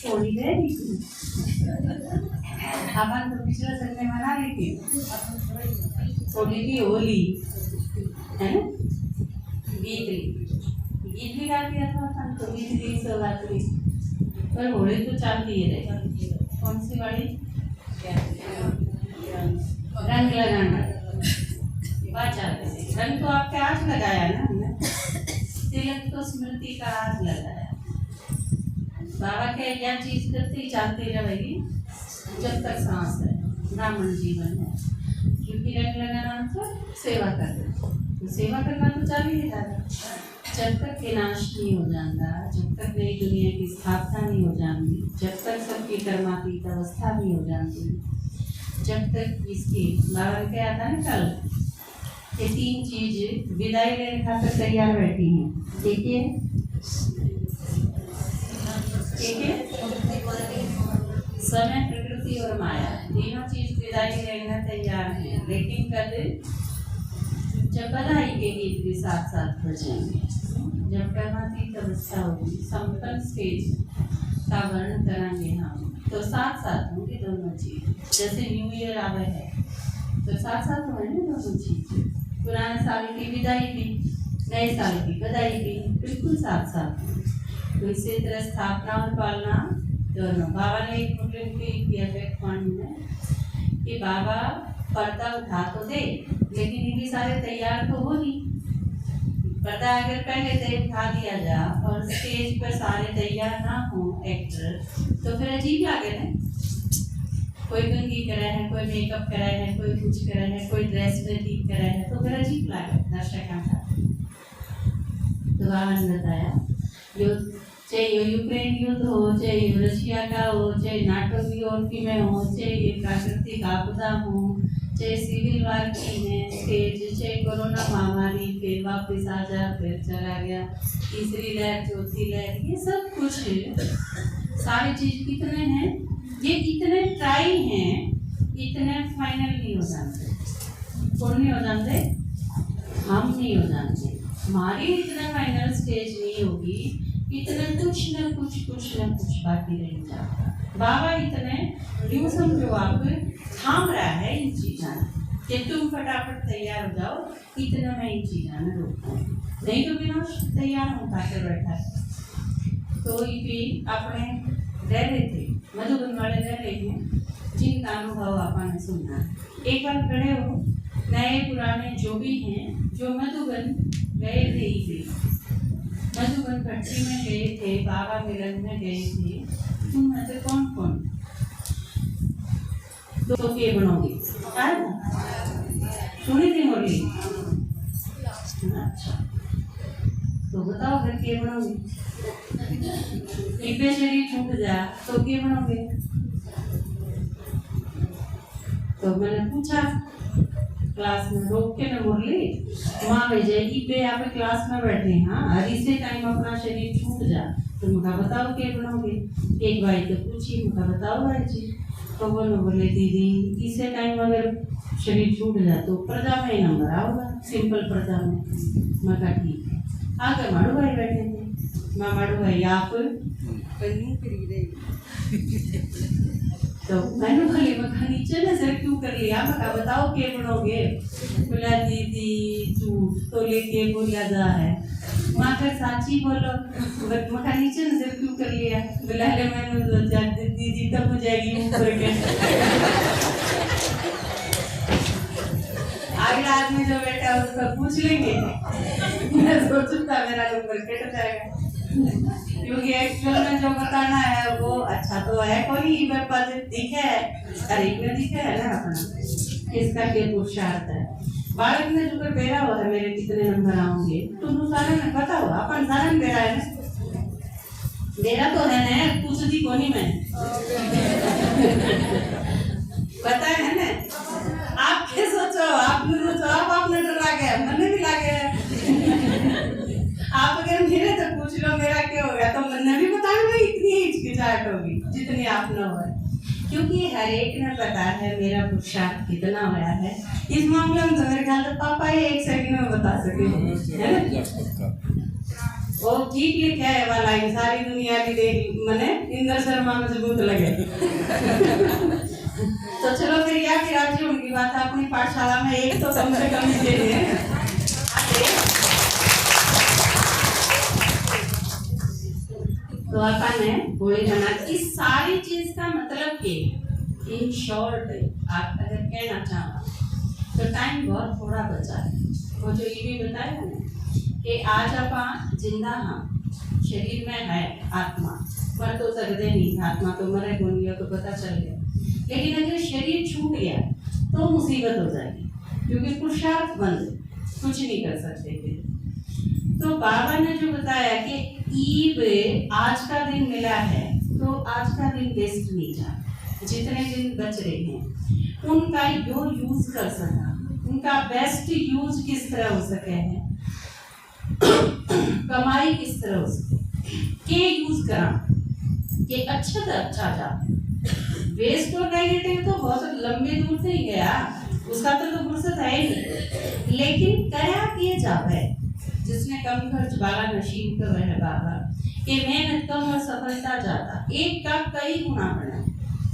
होली है अपन तो पिछले संडे मना ली थी होली की होली है ना गीत भी गा दिया था अपन तो गीत दी शिवरात्रि पर होली तो चलती है रही कौन सी वाली रंग लगाना बात चलते थे रंग तो आपके आज लगाया ना हमने तिलक तो स्मृति का आज लगाया बाबा के यह चीज करती चलती रहेगी जब तक सांस है ब्राह्मण जीवन है क्योंकि रंग लगाना मतलब सेवा करना तो सेवा करना तो चल ही रहा जब तक विनाश नहीं हो जाता जब तक नई दुनिया की स्थापना नहीं हो जाती जब तक सबकी कर्मातीत अवस्था नहीं हो जाती जब तक इसकी बाबा क्या था ना कल ये तीन चीज विदाई लेने खातर तैयार बैठी हैं देखिए समय प्रकृति और माया तीनों चीज विदाई लेना तैयार है लेकिन कल जब बधाई के गीत भी साथ साथ बजेंगे जब कर्मातीत अवस्था होगी संपन्न स्टेज का वर्णन करेंगे हम तो साथ साथ होंगे दोनों चीज जैसे न्यू ईयर आवे है तो साथ साथ होंगे दोनों चीज पुराने साल की विदाई भी नए साल की बधाई भी बिल्कुल साथ साथ तो इसी तरह स्थापना और पालना दोनों बाबा ने एक मुस्लिम की इफेक्ट मानी है कि बाबा पर्दा उठा तो दे लेकिन ये भी सारे तैयार तो हो नहीं पर्दा अगर पहले से उठा दिया जा और स्टेज पर सारे तैयार ना हो एक्टर तो फिर अजीब लगे ना कोई कंघी करा है कोई मेकअप करा है कोई कुछ करा है कोई ड्रेस में ठीक करा है तो फिर अजीब लगे दर्शकों का तो बाबा ने बताया जो चाहे यूक्रेन युद्ध हो चाहे रशिया का हो चाहे नाटो की में हो चाहे प्राकृतिक आपदा हो चाहे सिविल वार की में स्टेज चाहे कोरोना महामारी फिर वापस आ जा फिर चला गया तीसरी लहर चौथी लहर ये सब कुछ सारी चीज कितने हैं ये इतने ट्राई हैं इतने फाइनल नहीं हो जाते कौन नहीं हो जाते हम नहीं हो जाते हमारी इतना फाइनल स्टेज नहीं होगी इतना कुछ न कुछ बाकी रह जाता बाबा इतने यूं समझो आप थाम रहा है इन चीज़ों कि तुम फटाफट तैयार हो जाओ इतना मैं इन चीज़ों में रोकता हूँ नहीं तो विनाश तैयार होता कर बैठा है तो ये अपने रह रहे थे मधुबन वाले रह रहे हैं जिनका अनुभव आपने सुना एक बार खड़े हो नए पुराने जो भी हैं जो मधुबन गए थे मधुबन भट्टी में गए थे बाबा मिलन में गए थे तुम में से कौन कौन तो के बनोगे सुनी थी मोली अच्छा तो बताओ फिर के बनोगे एक शरीर छूट जा तो के बनोगे तो मैंने पूछा क्लास में रोक के न बोली वहाँ भेजे पे आप क्लास में बैठे हाँ और इसे टाइम अपना शरीर छूट जा तो मुझे बताओ क्या बनाओगे एक भाई तो पूछी मुझे बताओ भाई जी तो बोले दीदी इसे टाइम अगर शरीर छूट जाए तो प्रजा में ही नंबर आओगा सिंपल प्रजा में मैं कहा ठीक है आगे माड़ू भाई बैठे थे मैं माड़ू भाई आप तो मैंने बोली मैं नीचे ना सर क्यों कर लिया मैं बताओ क्या बनोगे बोला दीदी झूठ तो लेके बोला जा है माँ का साची बोलो मैं नीचे ना सर क्यों कर लिया बोला मैंने दीदी तब हो जाएगी ऊपर के अगला आदमी जो बैठा है उसको पूछ लेंगे मैं सोचूंगा मेरा नंबर कट जाएगा क्योंकि एक्चुअल में जो बताना है वो अच्छा तो है कोई व्यापार दिखे है अरे इतना दिखे है ना अपना किसका क्या पुरुषार्थ है बालक ने जो कर बेरा हुआ है मेरे कितने नंबर आएंगे तुम सारे ने पता हुआ अपन सारे ने बेरा है ना बेरा तो है ना पूछती कोनी में पता है ना आप क्या सोचो आपने सोचो आपने डर लगे मैंने भी लगे आप अगर मेरे तो पूछ लो मेरा क्या हो गया तो मैंने भी बताऊंगा इतनी हिचकिचाहट होगी जितनी आप न हो क्योंकि हर एक ने पता है मेरा पुरुषार्थ कितना होया है इस मामले में तो मेरे ख्याल से पापा ही 1 सेकंड में बता सके है ना और ठीक लिखा है वाला इन सारी दुनिया की देख मने इंद्र शर्मा मजबूत लगे। तो चलो फिर या कि राज्य उनकी बात अपनी पाठशाला में एक तो कम से कम दे दें। तो अपन ने होली मना इस सारी चीज का मतलब के इन शॉर्ट आप अगर कहना चाहो तो टाइम बहुत थोड़ा बचा है। वो जो ये भी बताया ना कि आज अपन जिंदा हम शरीर में है आत्मा मर तो सकते नहीं, आत्मा तो मरे बोल गया तो पता चल गया, लेकिन अगर शरीर छूट गया तो मुसीबत हो जाएगी क्योंकि पुरुषार्थ बंद, कुछ नहीं कर सकते थे। तो बाबा ने जो बताया कि ईब आज का दिन मिला है तो आज का दिन वेस्ट नहीं जा, जितने दिन बच रहे हैं उनका जो यूज कर सका, उनका बेस्ट यूज किस तरह हो सके है, कमाई किस तरह हो सके के यूज करा कि अच्छा से अच्छा जा। वेस्ट और नेगेटिव तो बहुत लंबे दूर से ही गया, उसका तो फुर्सत है ही नहीं, लेकिन कया किए जावे जिसने कम खर्च वाला नशीब कर रहे बाबा कि मेहनत कम और सफलता ज्यादा, एक का कई गुना बना।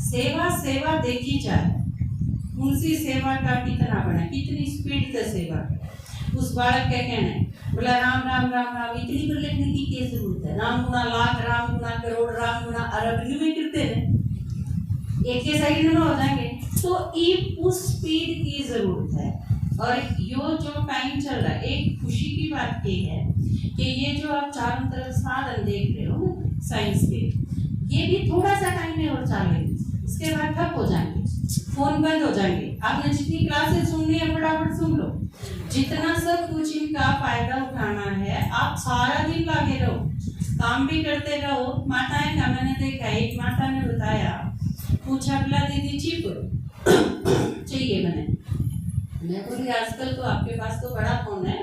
सेवा सेवा देखी जाए, उनसी सेवा का कितना बना, कितनी स्पीड से सेवा करे। उस बालक का कहना है बोला राम राम राम राम इतनी कर लिखने की क्या जरूरत है, राम गुना लाख, राम गुना करोड़, राम गुना अरब, इन्हीं में करते हैं एक के सेकंड में हो जाएंगे। तो ये उस स्पीड की जरूरत है। और यो जो टाइम चल रहा है, एक खुशी की बात ये है कि ये जो आप चारों तरफ साधन देख रहे हो साइंस के, ये भी थोड़ा सा टाइम में और चलेंगे, उसके बाद ठप हो जाएंगे, फोन बंद हो जाएंगे। आपने जितनी क्लासेस सुननी है फटाफट सुन लो, जितना सब कुछ इनका फायदा उठाना है आप सारा दिन लगे रहो, काम भी करते रहो। माताएं का मैंने देखा, एक माता ने बताया, पूछा बोला दीदी चिप चाहिए, मैं बोली आजकल तो आपके पास तो बड़ा फोन है,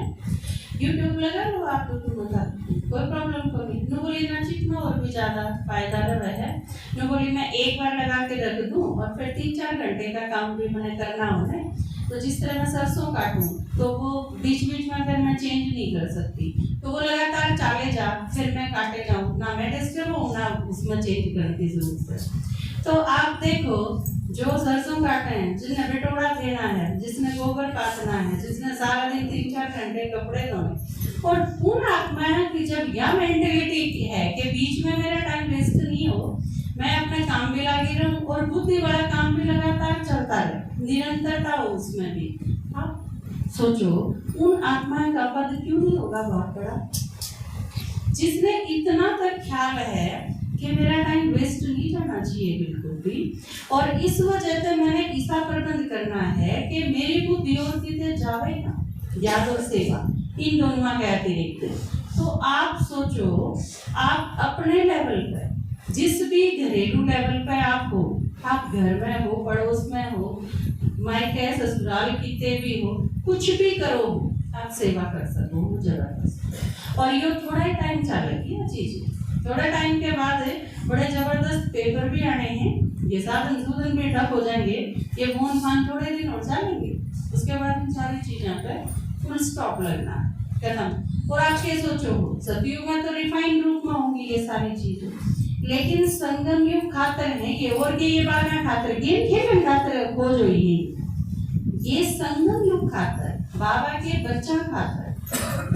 यूट्यूब लगा लो आप, मतलब कोई प्रॉब्लम को नहीं। नो बोली ना चिप में और भी ज़्यादा फायदा रहा है। नो बोली मैं एक बार लगा के रख दूँ और फिर 3-4 घंटे का काम भी मैंने करना होना है, तो जिस तरह मैं सरसों काटूँ तो वो बीच बीच में फिर मैं चेंज नहीं कर सकती, तो वो लगातार चाले जा, फिर मैं काटे जाऊँ, ना मैं डिस्टर्ब हूँ ना उसमें चेंज करने की जरूरत है। तो आप देखो जो सरसों काटे हैं, जिसने बिटोड़ा देना है, जिसने गोबर काटना है, जिसने सारा दिन 3-4 घंटे कपड़े धोने, और पूरा आत्मा की जब यह मेंटेलिटी है कि बीच में मेरा टाइम वेस्ट नहीं हो, मैं अपने काम भी लगी रहूं और बुद्धि वाला काम भी लगातार चलता रहे, निरंतरता हो उसमें भी। आप सोचो उन आत्माओं का पद क्यों नहीं होगा बहुत बड़ा, जिसने इतना तक ख्याल है कि मेरा टाइम वेस्ट नहीं जाना चाहिए बिल्कुल भी, और इस वजह से मैंने ऐसा प्रबंध करना है कि मेरी बुद्धि और सीधे जावे ना, याद और सेवा इन दोनों के अतिरिक्त। तो आप सोचो आप अपने लेवल पर, जिस भी घरेलू लेवल पर आप हो, आप घर में हो, पड़ोस में हो, मायके ससुराल किते भी हो, कुछ भी करो आप सेवा कर सको जबरदस्त। और ये थोड़ा ही टाइम चलेगी ये चीज, थोड़ा टाइम के बाद बड़े जबरदस्त पेपर भी आने हैं, ये साधन सूधन भी ठप हो जाएंगे, ये फोन फान थोड़े दिन और चलेंगे, उसके बाद इन सारी चीजों पे फुल स्टॉप लगना खत्म। और आप क्या सोचो सतयुग में तो रिफाइंड रूप में होंगी ये सारी चीजें, लेकिन संगम युग खातर है ये, और ये बार ना खातर गेम खेलन खातर खोज हुई है, ये संगम युग खातर, बाबा के बच्चा खातर,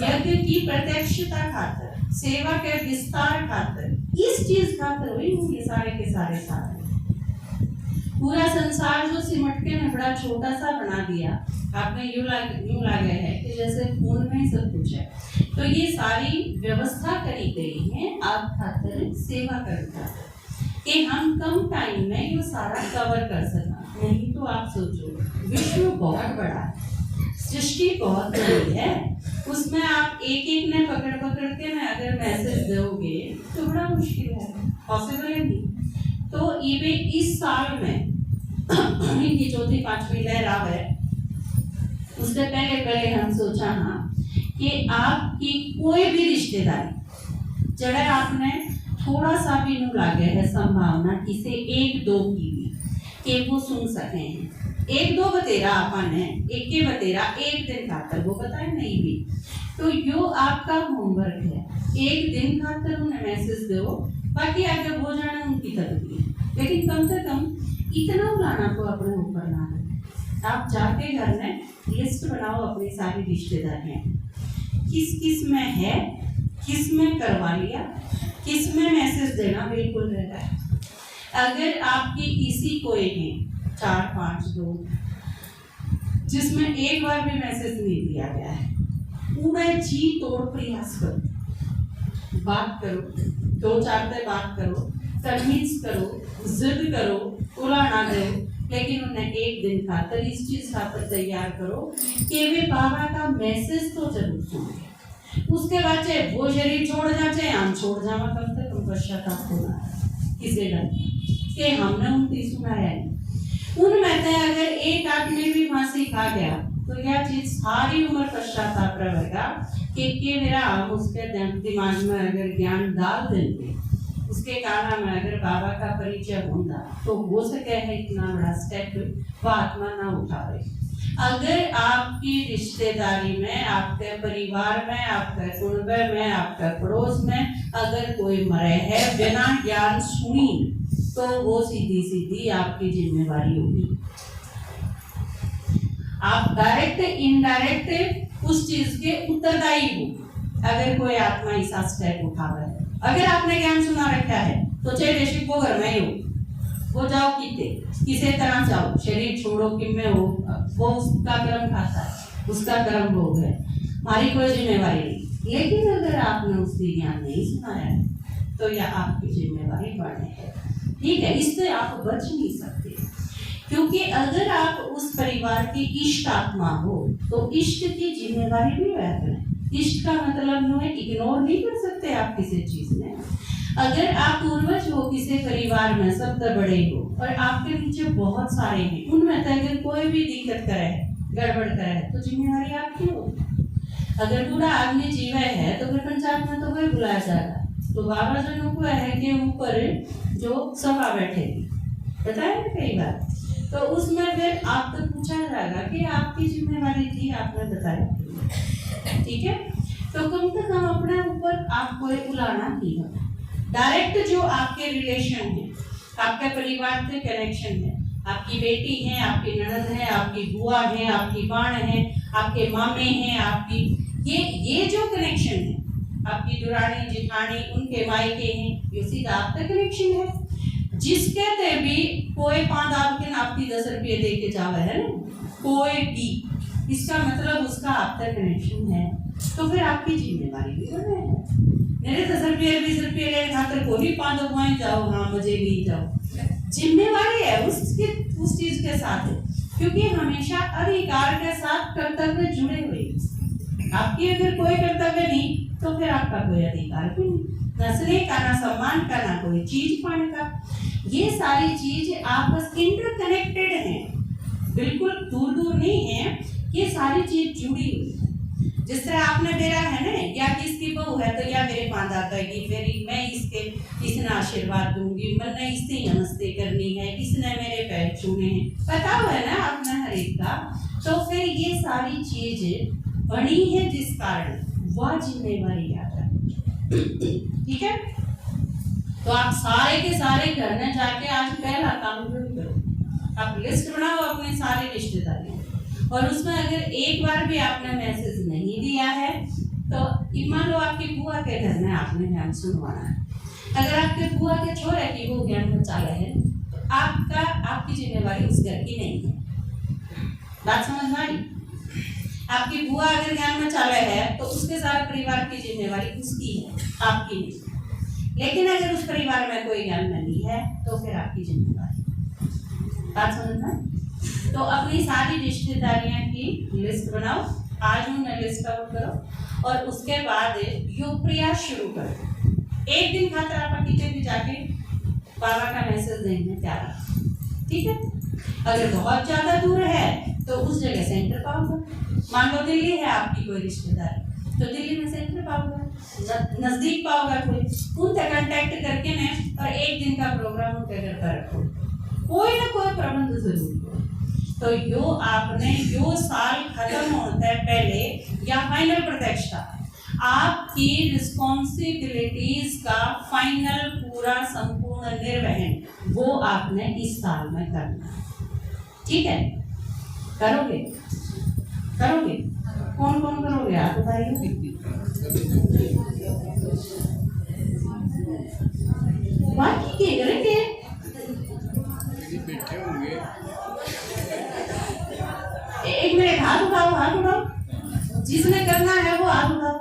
यज्ञ की प्रत्यक्षता खातर, सेवा के विस्तार खातर, इस चीज खातर हुई ये सारे के सारे सारे। पूरा संसार जो सिमट के ने बड़ा छोटा सा बना दिया, आपने यूं लगे है कि जैसे फोन में ही सब कुछ है। तो ये सारी व्यवस्था करी गई है आप खातिर सेवा करता कि हम कम टाइम में ये सारा कवर कर सका। नहीं तो आप सोचो विश्व बहुत बड़ा है, सृष्टि बहुत बड़ी है, उसमें आप एक एक ने पकड़ पकड़ के ना अगर मैसेज दोगे तो बड़ा मुश्किल है, पॉसिबल है नहीं। तो ये इस साल में इनकी 4th-5वीं लहर आ है, उससे पहले हम सोचा हाँ कि आपकी कोई भी रिश्तेदारी जड़े आपने थोड़ा सा भी नु लागे है संभावना किसी 1-2 की भी कि वो सुन सके हैं, एक दो बतेरा अपन है, एक के बतेरा एक दिन खातर वो बताए नहीं भी। तो यो आपका होमवर्क है, एक दिन खातर उन्हें मैसेज दो, बाकी आगे वो जाने उनकी तरफ, लेकिन कम से कम इतना बुलाना को अपने ऊपर ना दो। आप जाके घर में लिस्ट बनाओ अपनी सारी रिश्तेदारियाँ, किस किस में है, किस में करवा लिया, किस में मैसेज देना बिल्कुल रहता है। अगर आपकी इसी कोई है 4-5 लोग जिसमें एक बार भी मैसेज नहीं दिया गया है, पूरा जी तोड़ प्रयास करो, बात करो, 2-4 से बात करो, कन्विंस करो, जिद करो, उलाना दो, लेकिन उन्हें एक दिन खातर इस चीज खातर तैयार करो कि वे बाबा का मैसेज तो जरूर सुने। उसके बाद चाहे वो शरीर छोड़ जा चाहे हम छोड़ जावा, कम से कम पश्चाताप होना किसी डर कि हमने उनकी सुनाया नहीं। उनमें से अगर एक आदमी भी फांसी खा गया तो यह चीज सारी उम्र पश्चाताप रहेगा कि मेरा हम उसके दिमाग में अगर ज्ञान डाल देंगे, उसके कारण में अगर बाबा का परिचय होगा तो हो सके है इतना बड़ा स्टेप वो आत्मा ना उठावे। अगर आपकी रिश्तेदारी में, आपके परिवार में, आपके कुटुंब में, आपके पड़ोस में अगर कोई मरे है बिना ज्ञान सुनी, तो वो सीधी सीधी आपकी जिम्मेवारी होगी। आप डायरेक्ट इनडायरेक्ट उस चीज के उत्तरदायी हो। अगर कोई आत्मा ऐसा स्टेप उठावे है, अगर आपने ज्ञान सुना रखा है तो चाहे बेशक वो घर में ही हो, वो जाओ किसी तरह जाओ, शरीर छोड़ो कि में हो, वो उसका कर्म खाता है, उसका कर्म भोग है, हमारी कोई जिम्मेवारी नहीं। लेकिन अगर आपने उसकी ज्ञान नहीं सुनाया है तो यह आपकी जिम्मेवारी बढ़े है, ठीक है। इससे आप बच नहीं सकते, क्योंकि अगर आप उस परिवार की इष्ट आत्मा हो तो इष्ट की जिम्मेवारी भी वैसे है। इष्ट का मतलब नो है इग्नोर नहीं कर सकते आप किसी चीज में। अगर आप पूर्वज हो किसी परिवार में, सबसे बड़े हो और आपके नीचे बहुत सारे हैं, उनमें से अगर कोई भी दिक्कत करे, गड़बड़ करे, तो जिम्मेवारी आपकी होगी। अगर पूरा आदमी जीवा है तो फिर पंचायत में तो कोई बुलाया जाएगा, तो बाबा जनों को है कि ऊपर जो सभा बैठेगी, बताया ना कई बार, तो उसमें फिर आपसे पूछा जाएगा कि आपकी जिम्मेवारी थी, आपने बताया, ठीक है। तो कम से कम अपने ऊपर आप कोई उलाना नहीं है। डायरेक्ट जो आपके रिलेशन है, आपके परिवार से कनेक्शन है, आपकी बेटी है, आपकी ननद है, आपकी बुआ है, आपकी बाण है, आपके मामे हैं, आपकी ये जो कनेक्शन है, आपकी दुरानी जिठानी उनके मायके हैं, ये सीधा आपका कनेक्शन है। जिसके ते भी कोई 5 आपकी 10 रुपये दे के जावे है ना, कोई भी, इसका मतलब उसका आपका कनेक्शन है, तो फिर आपकी जिम्मेवारी भी बने है। मेरे 10 रुपये 20 रुपये लेने खातर को भी 5 दुआएं जाओ, हाँ मुझे नहीं जाओ, जिम्मेवारी है उस चीज के साथ है, क्योंकि हमेशा अधिकार के साथ कर्तव्य जुड़े हुए। आपकी अगर कोई कर्तव्य नहीं तो फिर आपका कोई अधिकार भी नहीं, नस्ले का, ना सम्मान का, ना कोई चीज पाने का। ये सारी चीज आपस इंटरकनेक्टेड हैं, बिल्कुल दूर दूर नहीं है, ये सारी चीज जुड़ी हुई है। जिस तरह आपने मेरा है ना, या किसकी बहू है तो या मेरे पांदा कहेगी, फिर मैं इसने आशीर्वाद दूंगी, मैंने इससे नमस्ते करनी है, इसने मेरे पैर छूने हैं, पता हुआ है ना आपने हर एक का। तो फिर ये सारी चीज बनी है जिस कारण वह जिम्मेवारी आता है, ठीक है। तो आप सारे के सारे घर में जाके आज पहला काम शुरू करो, आप लिस्ट बनाओ अपने सारे रिश्तेदारियों, और उसमें अगर एक बार भी आपने मैसेज नहीं दिया है तो मान लो आपकी बुआ के घर में आपने ज्ञान सुनवाना है, अगर आपके बुआ के छोरे की वो ज्ञान बचा है तो आपकी जिम्मेवारी उस घर की नहीं है। बात समझ में आई? आपकी बुआ अगर ज्ञान में चाले है तो उसके सारे परिवार की जिम्मेवारी उसकी है, आपकी नहीं। लेकिन अगर उस परिवार में कोई ज्ञान नहीं है तो फिर आपकी जिम्मेवारी। बात समझ में? तो अपनी सारी रिश्तेदारियां की लिस्ट बनाओ, आज उन्हें लिस्ट आउट करो, और उसके बाद योग प्रयास शुरू करो। एक दिन खातर आप किसी भी जाके बाबा का मैसेज देने तैयार, ठीक है। अगर बहुत ज्यादा दूर है तो उस जगह सेंटर पाओगे, मान लो दिल्ली है आपकी कोई रिश्तेदार तो दिल्ली में सेंटर पाओगे, नजदीक पाओगे कोई, उनसे कांटेक्ट करके और एक दिन का प्रोग्राम उनके घर पर रखो, कोई ना कोई प्रबंध जरूर करो। तो यो आपने यो साल खत्म होता है पहले या फाइनल प्रतिष्ठा आपकी रिस्पॉन्सिबिलिटीज का फाइनल पूरा संपूर्ण निर्वहन वो आपने इस साल में करना है। ठीक है, करोगे करोगे कौन कौन करोगे आप बताइए। बाकी के करेंगे एक मिनट हाथ उठाओ जिसने करना है वो हाथ उठाओ।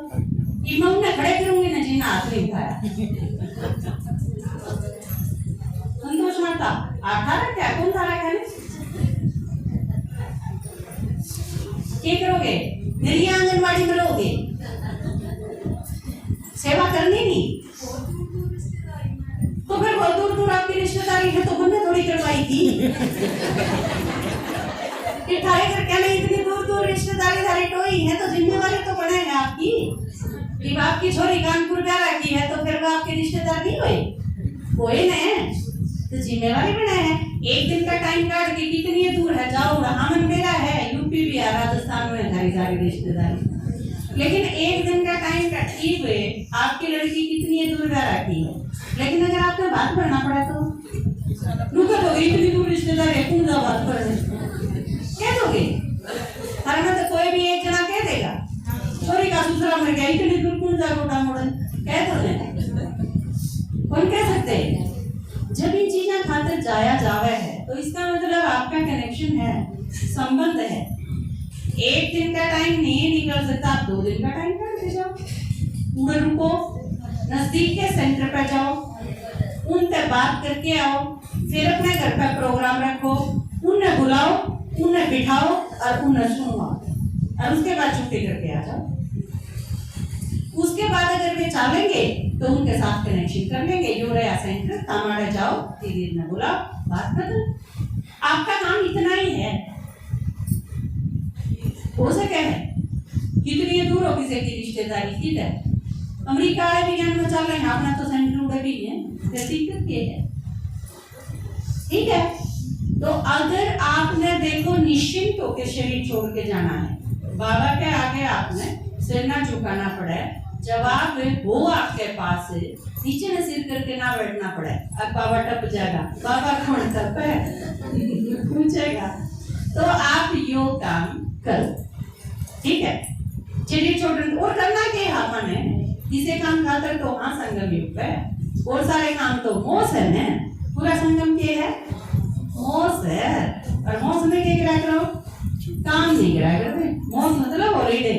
मैं उन्हें खड़े करूंगी ना जिन्हें हाथ नहीं उठाया। संतोष माता आठा क्या कौन था क्या करोगे? मेरी आंगनबाड़ी में रहोगे, सेवा करनी नहीं तो फिर बहुत दूर दूर आपकी रिश्तेदारी है तो हमने थोड़ी करवाई थी। ठाए करके नहीं इतनी दूर दूर रिश्तेदारी धारी टोई है तो जिम्मेवारी तो बने है आपकी। जब आपकी छोरी कानपुर प्यारा की है तो फिर वो आपके रिश्तेदार नहीं हुए न, तो जिम्मेवारी बने है। एक दिन का टाइम काट के कितनी दूर है जाओ, हमन मेरा है यूपी बिहार राजस्थान में सारी सारी रिश्तेदारी, लेकिन एक दिन का टाइम काट हुए आपकी लड़की कितनी दूर प्यारा की है। लेकिन अगर आपने बात करना पड़ा तो रुको तो इतनी दूर रिश्तेदार है कौन सा बात कर कह दोगे? हर में तो कोई भी एक जना कह देगा छोरी का दूसरा मर गया इतनी दूर कौन सा गोटा मोड़न कह दो कौन कह सकते हैं। जब इन चीजें खातिर जाया जावे है तो इसका मतलब आपका कनेक्शन है, संबंध है। एक दिन का टाइम नहीं निकल सकता, आप 2 दिन का टाइम कर दे जाओ, पूरे रुको, नजदीक के सेंटर पर जाओ, उनसे बात करके आओ, फिर अपने घर पर प्रोग्राम रखो, उन्हें बुलाओ, उन्हें बिठाओ और उन्हें सुनवाओ और उसके बाद छुट्टी करके आ जाओ। उसके बाद अगर वे चाहेंगे तो उनके साथ कनेक्शन कर लेंगे। यूरिया सेंटर तामाड़ा जाओ, दीदी ने बुलाओ, बात कर दो। आपका काम इतना ही है। हो सके है कितनी दूर हो किसी की रिश्तेदारी की है, अमेरिका वाले भी ज्ञान में चल रहे हैं, अपना तो सेंटर उड़े भी है, दिक्कत ये है। ठीक है, तो अगर आपने देखो निश्चिंत होकर शरीर छोड़ के जाना है, बाबा के आगे आपने सिर ना झुकाना पड़े, जवाब हो आपके पास है, नीचे न सिर करके ना बैठना पड़े। अब बाबा टप जाएगा, बाबा कौन टप है पूछेगा, तो आप यो काम करो। ठीक है, चलिए छोटे और करना के आपने इसे काम खातर तो हाँ संगम युग है, और सारे काम तो मोस है ना, पूरा संगम के है मोस है, और मोस में क्या करा करो काम नहीं करा करते। मोस मतलब हॉलीडे,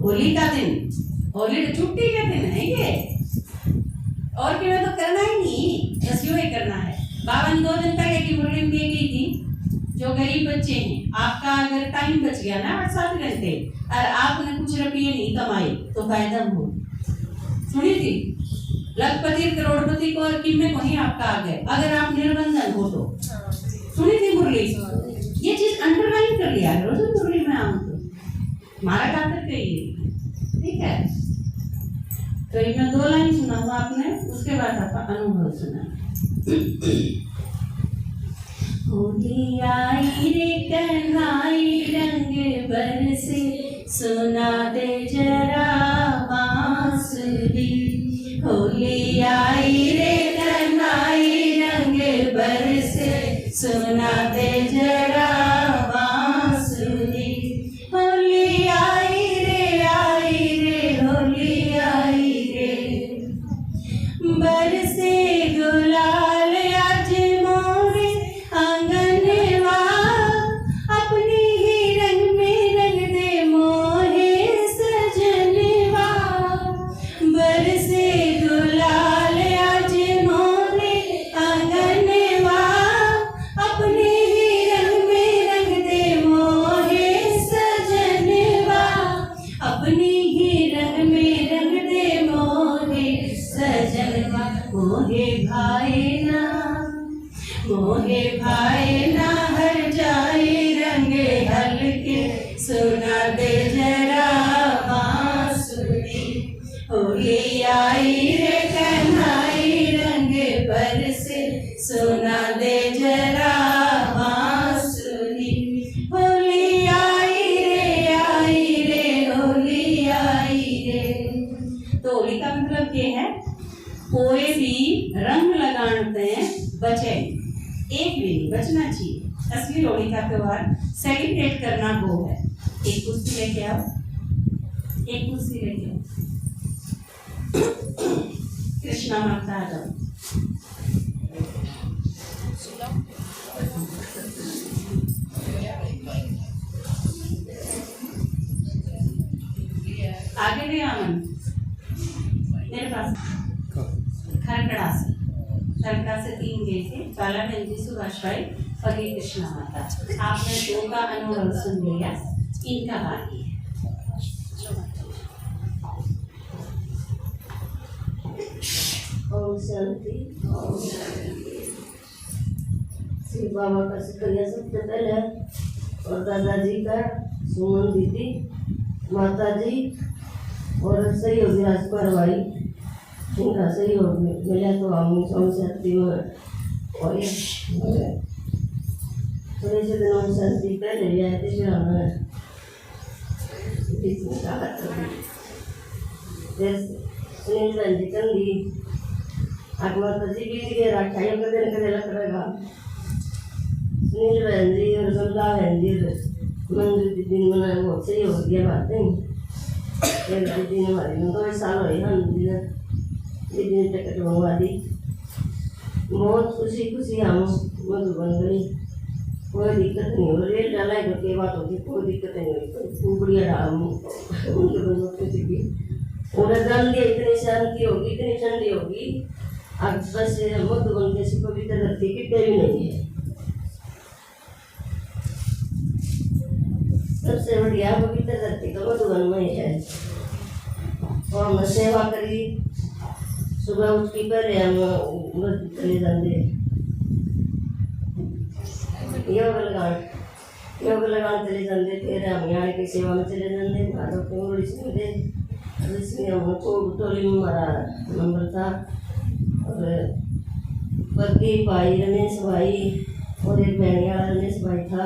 होली का दिन, होली छुट्टी के दिन है ये, और क्या तो करना ही नहीं, बस यूं ही करना है। बाबा ने 2 दिन पहले की मुरली में गई थी, जो गरीब बच्चे हैं, आपका अगर टाइम बच गया ना 8-7 घंटे और आपने कुछ रुपये नहीं कमाए तो फायदा हो। सुनी थी लखपति करोड़पति को और किम्मे को ही आपका आ गए अगर आप निर्बंधन हो तो। सुनी थी मुरली, ये चीज अंडरलाइन कर लिया रोज मुरली में आऊं तो मारा खातर कही। ठीक है, तो मैं 2 लाइन सुनाऊंगा आपने, उसके बाद आपका अनुभव सुना। होली आई रे कन्हाई रंग बरसे, सुना दे जरा बांसुरी। होली आई रे कन्हाई रंग बरसे, सुना दे जरा बांसुरी। होली आई रे होली आई रे, बरसे गुलाल आज मोरे आंगनवा, अपने ही रंग में रंग दे मोहे सजनवा। बरसे गुलाल आज मोरे आंगनवा, अपने ही रंग में रंग दे मोहे सजनवा। अपने ही रंग में रंग दे मोहे सजनवा। मोहे भाई ना हर जाए रंग हल्के, सुना दे जरा बांसुरी। होली आई रे कन्हाई रंग बरसे, सुना दे जरा बांसुरी। कोई भी रंग लगाते बचे, एक भी नहीं बचना चाहिए। असली लोहड़ी का त्योहार सेलिब्रेट करना वो है। एक कुर्सी लेके आओ, एक कुर्सी लेके आओ। कृष्णा माता आ जाओ। आगे ले आमन मेरे पास खरकड़ा से 3 गए थे, बाला बहन जी, सुभाष भाई और ये कृष्णा माता। आपने 2 का अनुभव सुन लिया, इनका बाकी है। ओम शांति। श्री बाबा का शुक्रिया सबसे पहले, और दादाजी का, सुमन दीदी, माता जी और सहयोगी राजकुमार भाई, इनका सहयोग मिला तो हम ओम शांति में और थोड़े से दिन ओम शांति पहले भी आए थे, फिर हमने सुनील बहन जी कंदी माता जी भी दिखे राठाइयों का दिन करे लग रहेगा। सुनील बहन जी और गंगा बहन जी मंजू दीदी ने बनाया, बहुत सही हो गया बात नहीं। एक दीदी ने हमारी 2 साल हुए हम दीदी ने टिकट मंगवा दी। बहुत खुशी हम मधुबन गई, कोई दिक्कत नहीं हो। रेल डाला है तो बात होती, कोई दिक्कत नहीं हुई। बढ़िया डाल उनके दोनों खुशी की पूरा दान दिया। इतनी शांति होगी, इतनी ठंडी होगी, अब बस मधुबन जैसी पवित्र धरती कितने भी नहीं है। सबसे बढ़िया पवित्र धरती तो मधुबन में ही है। और हमने सेवा करी, सुबह उठ के पहले हम चले जाते योग लगान चले जाते, फिर हम यहाँ की सेवा में चले जाते। माधव के मुरली सुनते, जिसमें हमको टोली में हमारा नंबर था, और प्रदीप भाई, रमेश भाई और एक बहनिया रमेश भाई था,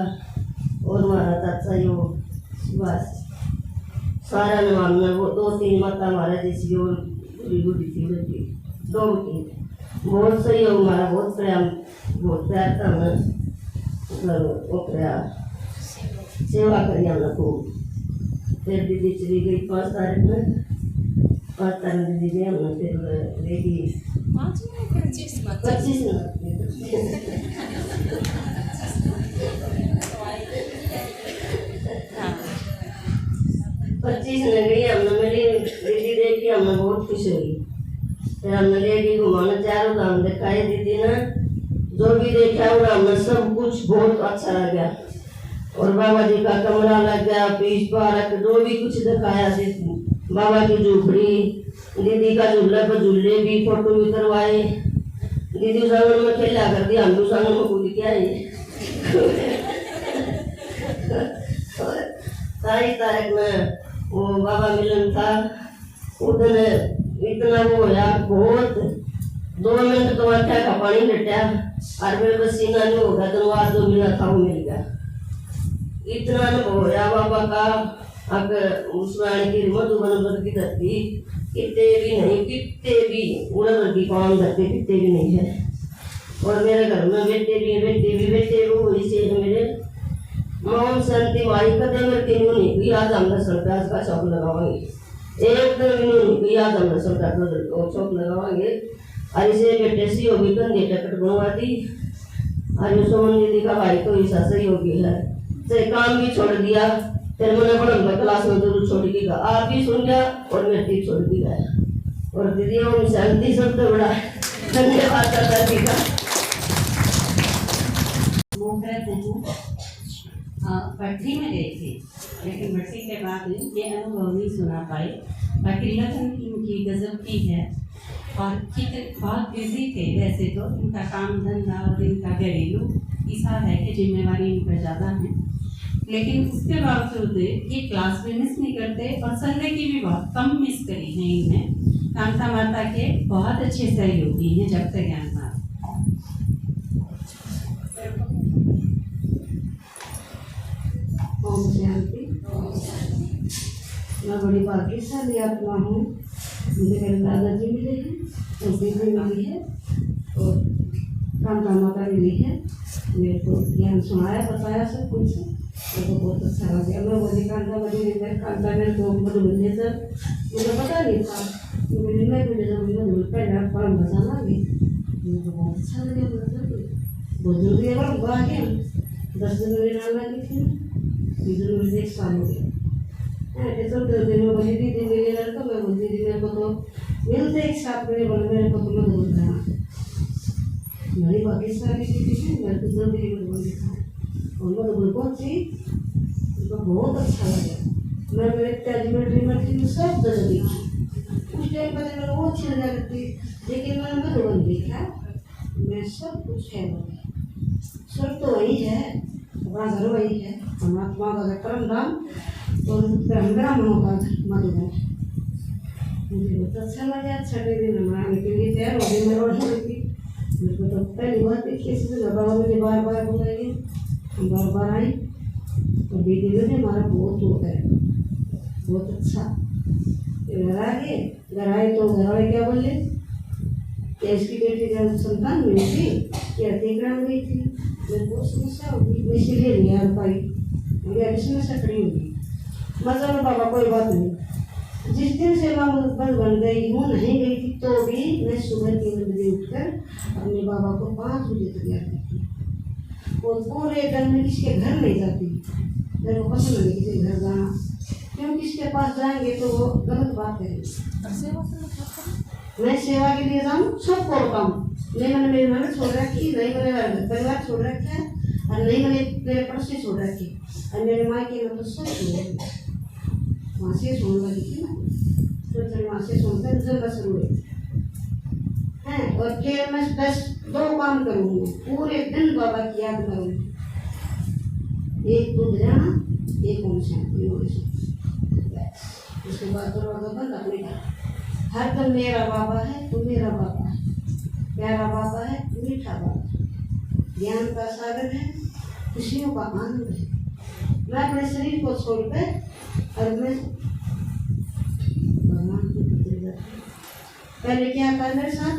और हमारा चाचा यो सुभाष। सारा नाम में वो 2-3 माता हमारा जैसी और बुढ़ी थी, बल्कि 2 की। बहुत सही हो हमारा, बहुत प्यार था हमें। मतलब वो सेवा करी हमने खूब। फिर दीदी चली गई 5 तारीख में, 5 तारीख दीदी गई, हमने फिर लेगी 25 में गई। हमने मिली दीदी देखी, हमने बहुत खुश हुई। फिर हमने लेडी घुमाने चारों धाम दिखाए दीदी ने, जो भी देखा और हमने सब कुछ बहुत अच्छा लगा। और बाबा जी का कमरा लग गया, पीस पार्क, जो भी कुछ दिखाया, बाबा की झूपड़ी, दीदी का झूला पर झूले भी, फोटो भी करवाए। दीदी सांगन में खेला कर दिया, हम सांगन में कूद के आए। 23 तारीख में वो बाबा मिलन था, उधर इतना वो होया, बहुत 2 मिनट तो अच्छा का पानी लटा, और फिर पसीना नहीं होगा तो वहाँ जो मिला था वो मिल गया। इतना अनुभव होया बाबा का। अब उसमें की मधुबन की धरती कितने भी उड़न की कौन धरती कितने भी नहीं है। और मेरे घर में बेटे वो इसे मेरे मौन शांति माई कदम में तीनों नहीं हुई। आज हम 10 रुपया का शौक लगावाएंगे, एक दिन भी नहीं हुई। आज हम 10 रुपया का शौक लगावाएंगे। और इसे बेटे सी होगी कंधे टिकट बनवा दी। और सुमन दीदी का भाई को ऐसा सही हो गया है, से काम भी छोड़ दिया। फिर मैंने बड़ा क्लास में जरूर छोड़ के गया, आप भी सुन गया और मैं ठीक छोड़ के गया। और दीदी ओम शांति सबसे बड़ा धन्यवाद दादी का। वो कहते हैं भट्टी में गए थे, लेकिन भट्टी के बाद ये अनुभव नहीं सुना पाए। बाकी लगन इनकी गजब की है, और बहुत बिजी थे वैसे तो। इनका काम धंधा और इनका घरेलू ऐसा है कि जिम्मेवारी इन पर ज़्यादा है, लेकिन उसके बावजूद ये क्लास भी मिस नहीं करते, और संडे की भी बहुत कम मिस करी है इनमें। कांता माता के बहुत अच्छे सहयोगी हैं जब तक ज्ञान माता। ओम शांति। मैं बड़ी भाग्यशाली आत्मा हूँ, मुझे मेरे दादाजी मिले हैं, तो दीदी मिली है और कांता माता मिली है। मेरे को ज्ञान सुनाया बताया सब कुछ, मेरे को बहुत अच्छा लग गया। मैं बोली कांता मेरे को मधुबनी तक मुझे पता नहीं था, मेरी मैं मुझे जब मधुबनी पहले फॉर्म बजाना गई, मुझे बहुत अच्छा लगा। बहुत जल्दी एक बार बुआ गया 10 दिन में रहना की थी, इधर मुझे 1 साल हो गया। तो 2 दिन में बोली दीदी मिली लड़का, मैं बोली दीदी मेरे को तो मिलते एक साथ में, बोले मेरे को तो मधुबनी जाना मेरी बाकी सारी चीज़ें मेरे को जल्दी मधुबनी था और मधुबनी पहुँची तो बहुत अच्छा लगा। मैं मेरे त्याजी में सब जगह देखी, उस टाइम पर मैंने वो अच्छी लगा करती, लेकिन मैंने मधुबनी देखा, मैं सब कुछ है वो सब तो वही है, हमारा घर वही है, परमात्मा का घर परम धाम और ब्राह्मणों का घर मधुबनी। मुझे बहुत अच्छा लगा। 6 दिन हमारे के लिए तैयार हो गई, मैं रोड थी, मेरे को तो पहली बात देखी इससे बाबा मुझे बार बार बुलाएंगे, हम बार बार आई और दीदी ने हमारा बहुत हो गया, बहुत अच्छा। घर आ गए, घर आए तो घर वाले क्या बोले कि इसकी बेटी का संतान मिली थी, क्या ग्राम गई थी, मेरे को समस्या होगी, मैं इसीलिए नहीं आ पाई, मेरी समस्या खड़ी होगी। मतलब बाबा कोई बात नहीं, जिस दिन से मैं बन गई हूँ नहीं गई थी तो भी मैं सुबह 3 बजे उठकर अपने बाबा को 5 बजे तक याद करती और पूरे दिन में किसके घर नहीं जाती, मेरे को पसंद नहीं किसी घर जाना, क्यों किसके पास जाएंगे तो वो गलत बात करेंगे। मैं सेवा के लिए जाऊँ सब करता नहीं, मैंने मेरी ननद छोड़ रखी, नहीं मैंने परिवार छोड़ रखा है और नहीं मैंने मेरे पड़ोसी छोड़ रखी और मेरे माँ के मैं तो सब छोड़ वहाँ से सुन लगी थी ना, तो चल वहाँ से सुनते जल्द शुरू हुई हैं। और फिर मैं 2 काम करूँगी, पूरे दिन बाबा की याद करूँगी, एक दूध जाना, एक ओम शांति, उसके बाद दरवाजा बंद अपने घर। हर दम मेरा बाबा है तो मेरा बाबा है, प्यारा बाबा है, मीठा बाबा, ज्ञान का सागर है, खुशियों का आनंद है। मैं अपने शरीर को छोड़कर और मैं भगवान को पकड़ जाती। पहले क्या था मेरे साथ,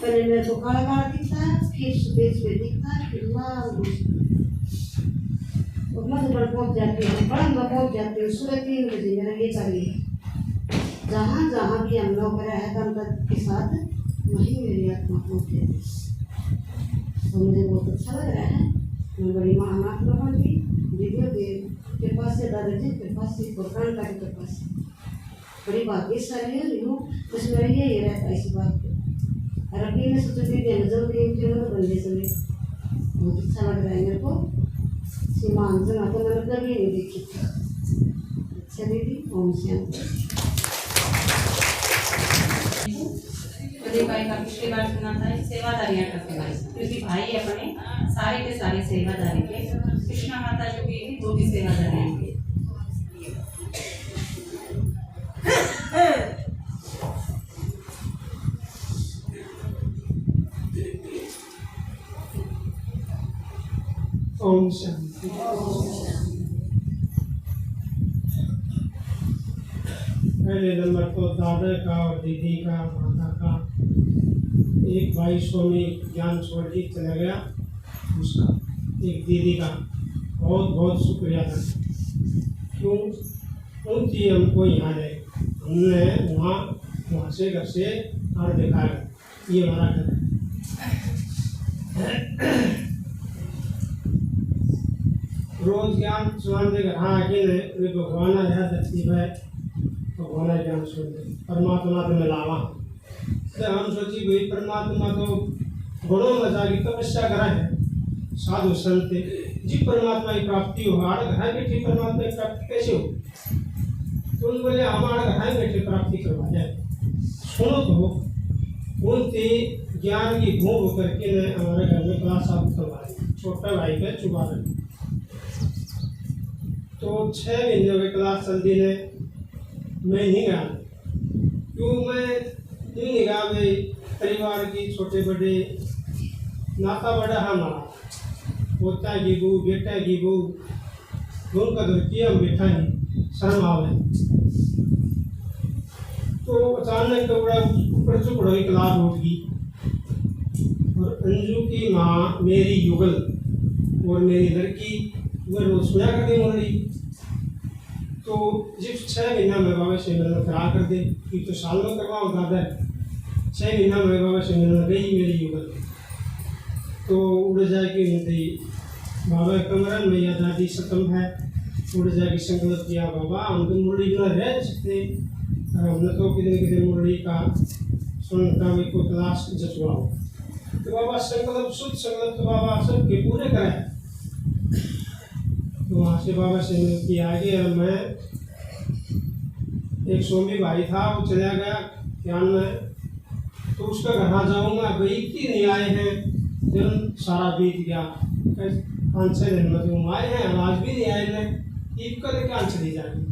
पहले मेरे को काला काला दिखता है, फिर सुबह दिखता है, फिर लाल मधुबन पहुँच जाती है, बड़ंगा पहुँच जाती है। सुबह 3 बजे मेरा ये चाहिए, जहाँ जहाँ भी हम लोग रहे तंत्र के साथ वहीं मेरी आत्मा पहुँच जाती। तो मुझे बहुत अच्छा लग रहा है। मैं बड़ी महात्मा बन गई, दीदियों के पास से, दादाजी के पास से, पुरान का के पास से बड़ी भाग्यशाली हो रही हूँ, उसमें यही रहता है इसी बात को। और अभी मैं सोचा दीदी जल्दी बन चले, बहुत अच्छा लग रहा है मेरे को। सीमान जना तो मैंने कभी नहीं देखी थी। अच्छा दीदी, ओम शांति। भाई का पिछली बार सुना था सेवादारियाँ करते भाई, क्योंकि भाई अपने सारे के सारे सेवादारी के, कृष्णा माता जो भी वो भी सेवादारी के। ओम शांति। पहले नंबर तो दादा का और दीदी का, माता का। एक भाई स्वामी ज्ञान छोड़ के चला गया, उसका एक दीदी का बहुत बहुत शुक्रिया था। क्यों उनकी हमको यहाँ है, हमने वहाँ से घर से और दिखाया, ये हमारा घर है। रोज ज्ञान सुनाने का हाँ कि नहीं भगवान याद रखती है, भगवान ज्ञान सुनते परमात्मा तो मिलावा। तो हम सोची भाई परमात्मा तो गुणों में जागी तपस्या करा है, साधु संत जी परमात्मा की प्राप्ति हो, आड़ घर बैठे परमात्मा की प्राप्ति कैसे हो? तो उन बोले हमारे घर बैठे प्राप्ति करवा जाए। सुनो तो उनके ज्ञान की भूख करके ने हमारे घर में क्लास आप करवाए, छोटा भाई पे चुका रहे। तो 6 महीने हो गए क्लास चलती ने, मैं नहीं गया। क्यों मैं नहीं गया? भाई परिवार की छोटे बड़े नाता बड़ा हमारा, पोता की बहू, बेटा की बहू, दोनों का धोती हम बैठा नहीं, शर्म आवे। तो अचानक कपड़ा ऊपर से पढ़ाई क्लास उठ गई और अंजू की माँ मेरी युगल और मेरी लड़की वह रोज सोया करती मुरली। तो जिस 6 महीना में बाबा से मिलना करा कर दे कि तो साल में करवाओ दादा 6 महीना में बाबा से मिलना गई मेरी युगल। तो उड़ जाएगी नहीं बाबा कमरन में या दादी सतम है उड़ जाएगी संकल्प किया बाबा हम तो मुरली बिना रह सकते और हमने तो कितने मुरली का सुनता भी को क्लास जचवाओ। तो बाबा संकल्प शुद्ध संकल्प तो बाबा सबके पूरे करें। तो वहाँ से बाबा से मिल के आगे और मैं एक सोमी भाई था वो चला गया ज्ञान में तो उसका घर जाऊँगा भाई इतनी नहीं आए हैं दिन सारा बीत गया 5-6 दिन में तुम आए हैं आज भी नहीं आए हैं ईद कर क्या चली जाएगी।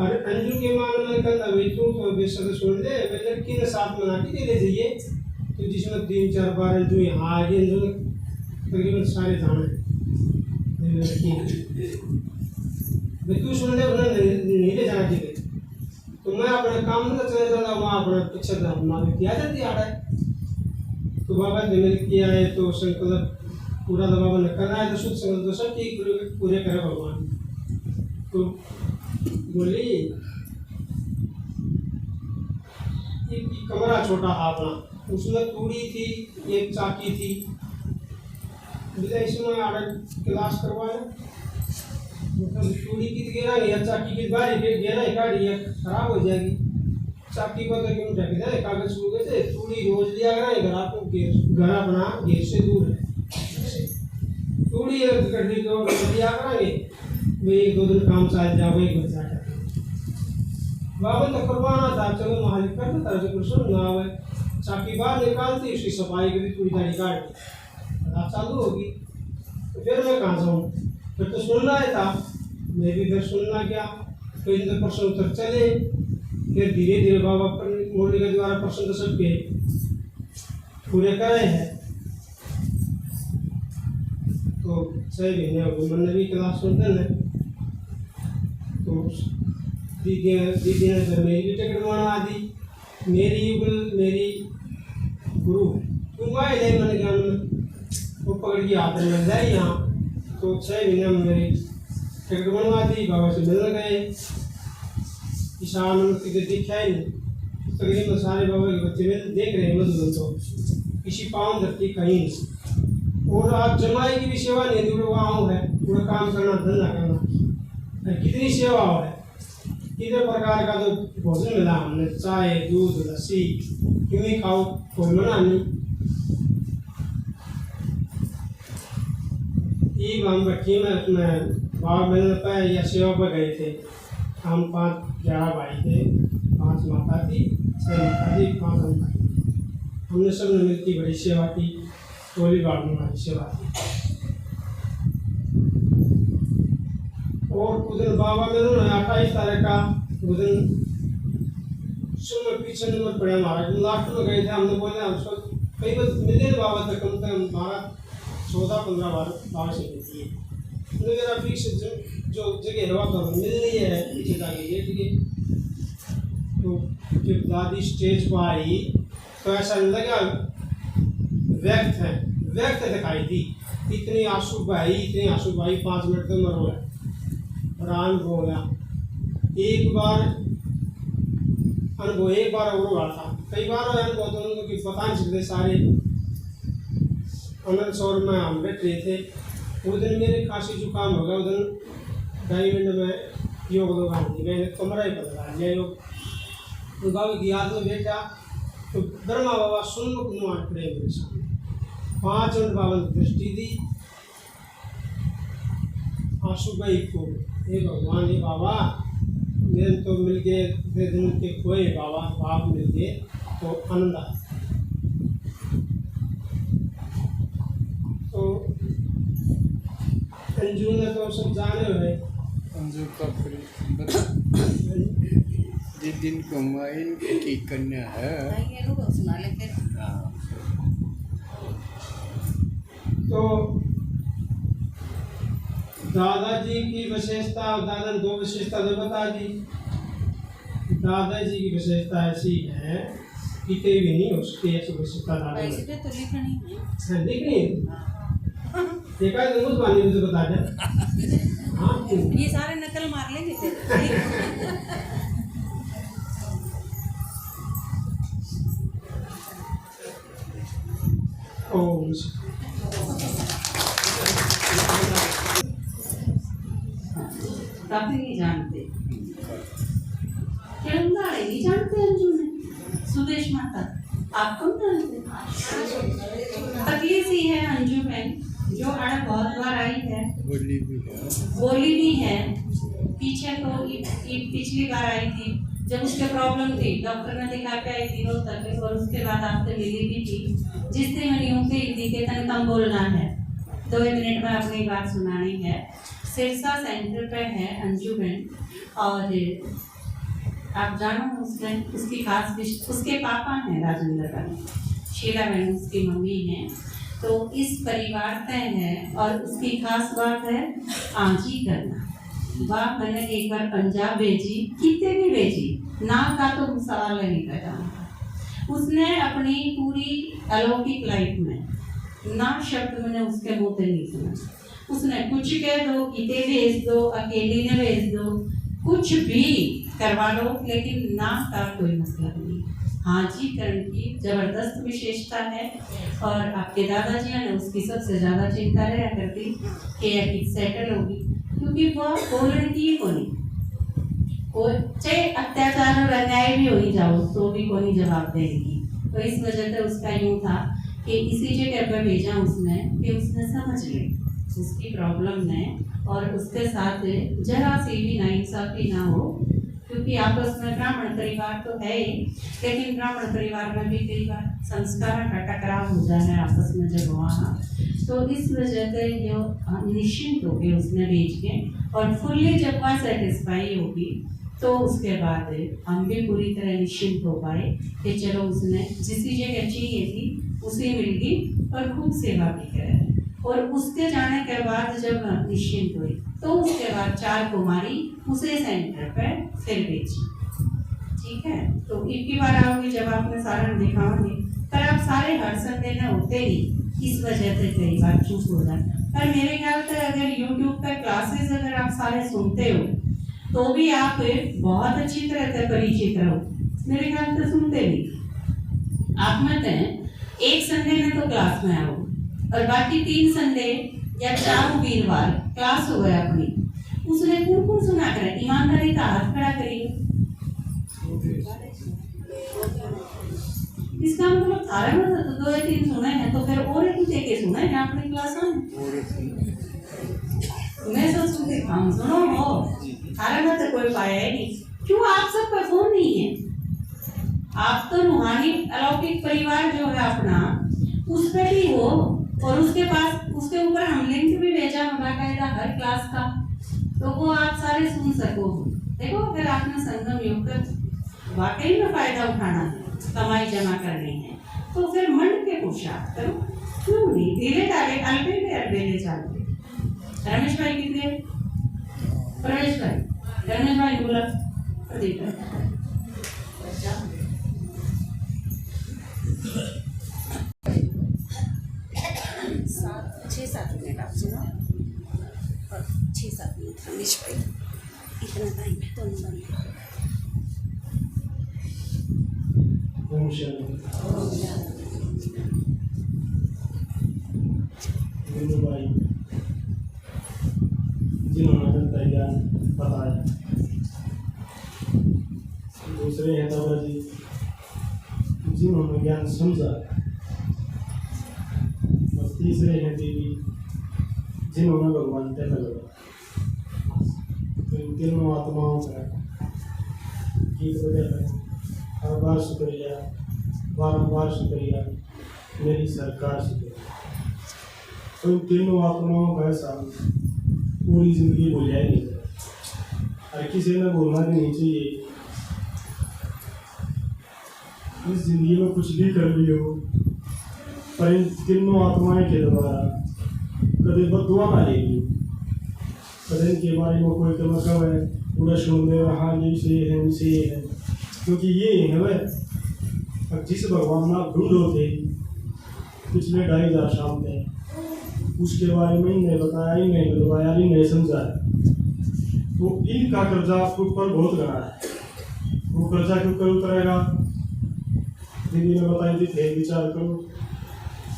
और अंजू के मान में कल अभी तू तो बेसद सुन ले लड़की ने साथ मना के ले जाइए तो जिसमें 3-4 बार अंजू यहाँ आ गई अंजू तकरीबन सारे जाने तू सुन ले उन्हें नहीं ले जाना चाहिए तो मैं अपने काम में चले जाता वहाँ अपना पीछे मांग किया जाती आ रहा है। तो बाबा ने मिल किया है तो संकल्प पूरा तो बाबा ने करना है तो शुद्ध संकल्प तो सब ठीक पूरे करे भगवान। तो बोली एक कमरा छोटा था अपना उसमें तूड़ी थी एक चाकी थी इसमें आर्डर क्लास करवाया मतलब तूड़ी की गिरा नहीं चाकी की बारी गिरा गाड़ी खराब हो जाएगी चाकी को तो क्यों ढक जाए कागज सूख गए तूड़ी रोज लिया करा घर आपको घर अपना घेर से दूर है तूड़ी गड्ढी को लिया कराएंगे वे 1-2 दिन काम चल जाओ वही बच जाए बाबा तो करवाना था चलो मालिक कर देता है जो सुन ना आवे चाकी बाहर निकालती उसकी सफाई करी थोड़ी दाढ़ी काट चालू होगी तो फिर मैं कहाँ जाऊँ फिर तो सुनना ही था मैं भी फिर सुनना क्या कोई तो प्रश्न उत्तर चले फिर धीरे धीरे बाबा मुरली के द्वारा प्रश्न तो सबके पूरे करे हैं। तो 6 महीने हो गए मैंने भी क्लास सुनते हैं तो दीदी ने फिर मेरी भी टिकट बनवा दी मेरी युगल मेरी गुरु तुम आए ले मैंने ज्ञान में वो पकड़ के हाथ में लग जाए यहाँ तो 6 महीने में मेरी टिकट बनवा दी बाबा से मिलने गए ईशान किसी दिखा ही नहीं तकरीबन सारे बाबा के बच्चे में देख रहे हैं मधुबन तो किसी पाँव धरती कहीं नहीं और आज जमाई की भी सेवा नहीं थी वहाँ है पूरा काम करना धंधा करना कितनी सेवा है कितने प्रकार का तो भोजन मिला हमने चाय दूध लस्सी क्यों ही खाओ कोई मना नहीं। ईब हम भट्टी में उसमें बाबा मिलने पाए या सेवा पर गए थे हम 5-11 भाई थे 5 माता थी 6 माता थी 5 हम भाई हमने सब ने मिलती बड़ी सेवा की टोली बाग में हमारी सेवा की। और उस दिन बाबा में 28 तारीख का उस दिन सुबह पीछे नंबर पड़े हमारा लास्ट में गए थे हमने बोले हम सब कई बार मिले बाबा तक कम से कम 14-15 बार बाबा से मिलती है मेरा फिक्स जो जगह है वहाँ पर मिल रही है पीछे जाके ये ठीक है। तो जब दादी स्टेज पर आई तो ऐसा लगा व्यक्त दिखाई दी इतनी आंसू भाई 5 मिनट तक मरो है और अनुभव हो गया एक बार और हुआ था कई बार अनुभव तो उनको पता नहीं चलते सारे अनंत सौर में हम बैठ रहे थे उस दिन मेरे खांसी जुकाम हो गया उस दिन डायमंड में योग लगा दी मैंने कमरा ही बदला लिया योग तो बाबा की याद में बैठा तो ब्रह्मा बाबा सुनमुख नुआट पड़े मेरे सामने 5 मिनट बाबा ने दृष्टि दी आंसू भाई को हे भगवान हे बाबा मेरे तो मिल गए दिन के खोए बाबा बाप मिल गए तो आनंद आ तो अंजू ने तो सब जाने हुए अंजू का दिन कुमाइन की कन्या है तो दादाजी की विशेषता और दादा ने दो विशेषता तो बता दी। दादाजी की विशेषता ऐसी है कि कहीं भी नहीं हो सकती ऐसी विशेषता दादा वैसे में। तो लिखनी है। दिख नहीं देखा तो मुझ वाली मुझे बता दे। हाँ ये सारे नकल मार लेंगे फिर। ओ काफी नहीं जानते। किरंदाड़े नहीं जानते अंजू ने। सुदेश माता आप कौन जानते? पतली सी है अंजू बहन जो अड़ा बहुत बार आई है। बोली भी है। बोली भी है। पीछे तो पिछली बार आई थी जब उसके प्रॉब्लम थी, डॉक्टर ने दिखा के आई थी तक, और उसके बाद आपसे मिली भी थी। जिस दिन मैंने यूं के हिंदी के तन कम बोलना है, 2 मिनट में अपनी बात सुनानी है। सिरसा सेंटर पे है अंजू बहन, और आप जानो उसमें उसकी खास उसके पापा हैं राजेंद्र बहन, शीला बहन उसकी मम्मी हैं। तो इस परिवार तय है और उसकी खास बात है आंजी करना। वाह, मैंने एक बार पंजाब भेजी, कितने भी भेजी ना का तो सवाल नहीं करता। उसने अपनी पूरी अलौकिक लाइफ में ना शब्द मैंने उसके मुंह से नहीं सुना। उसने कुछ कह दो, किते भेज दो, अकेली ने भेज दो, कुछ भी करवा लो, लेकिन ना का कोई मतलब नहीं। हाजी करण की जबरदस्त विशेषता है। और आपके दादाजी ने उसकी सबसे ज़्यादा चिंता रहा करती कि ये सेटल होगी, क्योंकि वह बोलने की कोनी को चाहे अत्याचार और अन्याय भी हो ही जाओ तो भी कोई जवाब देगी। तो इस वजह से उसका यूँ था कि इसी जगह पर भेजा उसने कि उसने समझ ले उसकी प्रॉब्लम ने, और उसके साथ जरा सी भी नाइंसाफी ना हो, क्योंकि आपस में ब्राह्मण परिवार तो है ही, लेकिन ब्राह्मण परिवार में भी कई बार संस्कार का टकराव हो जाए आपस में जब वहाँ। तो इस वजह से जो निश्चिंत हो गए उसने भेज के, और फुल्ली जब वह सेटिस्फाई होगी तो उसके बाद हम भी पूरी तरह निश्चिंत हो पाए कि चलो उसने जिस जगह चाहिए थी उसे मिल गई और खूब सेवा भी करे। और उसके जाने के बाद जब निश्चिंत हुई तो उसके बाद 4 कुमारी उसे सेंटर पर फिर भेजी। ठीक है, तो एक ही बार आओगे जब आपने सारा दिखाओगे, पर आप सारे हर संडे में होते नहीं, इस वजह से कई बार चूक हो जाए। पर मेरे ख्याल से अगर यूट्यूब पर क्लासेस अगर आप सारे सुनते हो तो भी आप बहुत अच्छी तरह से परिचित रहो। मेरे ख्याल से सुनते भी आप मत हैं, एक संडे में तो क्लास में आओ और बाकी 3 संडे या 4 वीरवार क्लास हो गया अपनी, उसने कौन सुना कर ईमानदारी का हाथ खड़ा करिए। इसका मतलब थारे में तो 2 या 3 सुने हैं, तो फिर और एक देखे सुने हैं अपनी क्लास में। मैं तो सुनते हम सुनो हो, थारे में तो कोई पाया ही नहीं। क्यों आप सब पर फोन नहीं है? आप तो रूहानी अलौकिक परिवार जो है अपना उस पर भी हो, और उसके पास उसके ऊपर हम लिंक भी भेजा बाकायदा हर क्लास का, तो वो आप सारे सुन सको। देखो अगर आपने संगम योग कर वाकई में फायदा उठाना है, कमाई जमा करनी है, तो फिर मंड के पुरुषार्थ करो। क्यों नहीं, धीरे डाले अल्पे में अरबेले चालते। रमेश भाई कितने? प्रवेश भाई, रमेश भाई बोला प्रदीप भाई। 6-7 मिनट आप सुनो, और 6-7 मिनट रमेश भाई, इतना टाइम है तो नहीं। भाई जिन्होंने तैयार बताया, दूसरे हैं दादाजी जिन्होंने ज्ञान समझा, और तीसरे हैं देवी जिन्होंने भगवान तय लगा। तो इन तीनों आत्माओं का गीत वगैरह हर बार शुक्रिया, बारंबार शुक्रिया, मेरी सरकार शुक्रिया। तो इन तीनों आत्माओं का एहसान पूरी जिंदगी भूल जाएगी। हर किसी ने बोलना भी नहीं चाहिए, इस जिंदगी में कुछ भी कर लियो, पर इन तीनों आत्माएं के द्वारा कभी बददुआ ना लेगी। बदन के बारे में कोई कम है पूरा सुन ले हाँ ये से है वैसे है, क्योंकि ये है वह अब जिस भगवान आप ढूंढो थे पिछले 2500 साल में, उसके बारे में इन्हें बताया, इन्हें बताया, इन्हें समझाया, तो इनका कर्जा आपके ऊपर बहुत गड़ा है। वो कर्जा क्यों कर उतरेगा? दीदी ने बताई थी थे विचार करो,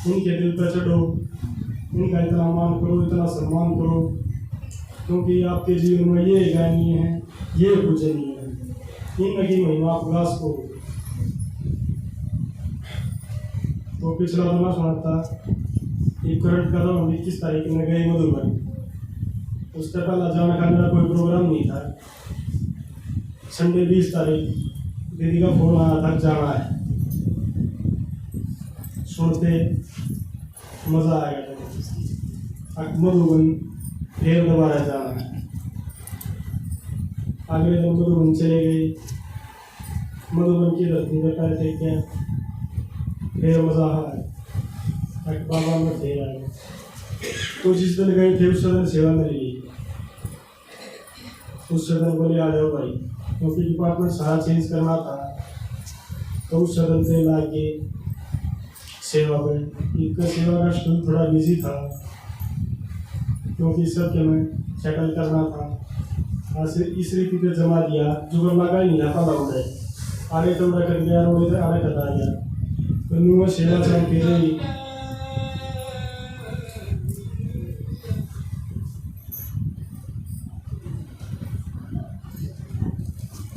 उनके दिल पर चढ़ो, उनका इतना मान करो, इतना सम्मान करो, क्योंकि आपके जीवन में ये गायनीय है, ये पूजनीय है, इनकी महिमा प्रकाश को। तो पिछला बना सुना था एक करंट का था 21 तारीख में गए मधुबनी, उसका पहला जाने का मेरा कोई प्रोग्राम नहीं था। संडे 20 तारीख दीदी का फोन आया था जाना है, सुनते मज़ा आ गया था। मधुबन फिर दोबारा जाना है, अगले दिन मधुबन चले गए, मधुबन की धरती पर पैर थे क्या, फिर मज़ा आया, बाबा में फिर आ गए। तो जिस दिन गए थे उस दिन सेवा मिल गई, उस दिन बोले आ जाओ भाई, क्योंकि डिपार्टमेंट सारा चेंज करना था, तो उस सदन से ला के सेवा में इनका सेवा का शेड्यूल थोड़ा बिजी था, क्योंकि सब के में सेटल करना था। आज इस रीति पे जमा दिया जो करना का ही नहीं था लौट है, आगे तो कर गया रोड इधर आगे कटा गया, तो न्यू सेवा चलती रही।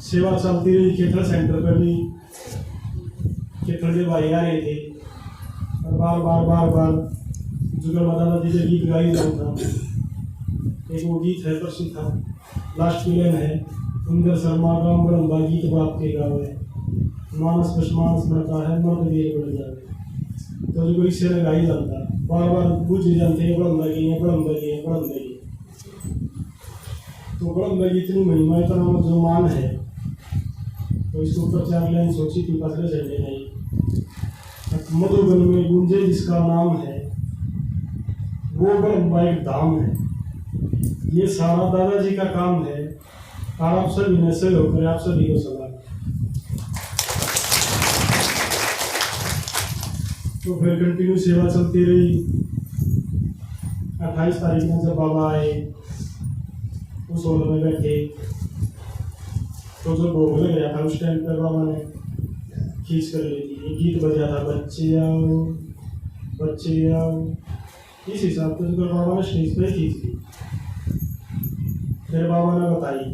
सेवा चलती रही, खेतड़ सेंटर पर भी खेतड़ के भाई आ रहे थे, और बार बार बार बार जुगल माता जी के गीत गाई जाता था। एक वो गीत है प्रसिद्ध था, लास्ट विलेन है इंद्र शर्मा का बड़म्बा गीत बाप के गावे, मानस पशमानस मरता है मर्द देर बढ़ जावे, तो जो इससे लगाई जाता बार बार बुझ जाते हैं बड़म लगी है बड़म लगी है बड़म लगी। तो बड़म लगी इतनी महिमा इतना जो मान है, तो इसके ऊपर 4 लाइन सोची थी, पसले चलने नहीं। मधुबन में गुंजे जिसका नाम है, वो बड़म्बा एक धाम है, ये सारा दादाजी का काम है, और आप सभी ने सहयोग करें, आप सभी को सलाह। तो फिर कंटिन्यू सेवा चलती रही। 28 तारीख में जब बाबा आए उस हॉल में बैठे, तो जो भोग लग गया था उस टाइम पर बाबा ने खींच कर ली थी, गीत बजा था बच्चे आओ बच्चे आओ, इस हिसाब से जो बाबा ने स्टेज पर खींच ली। फिर बाबा ने बताई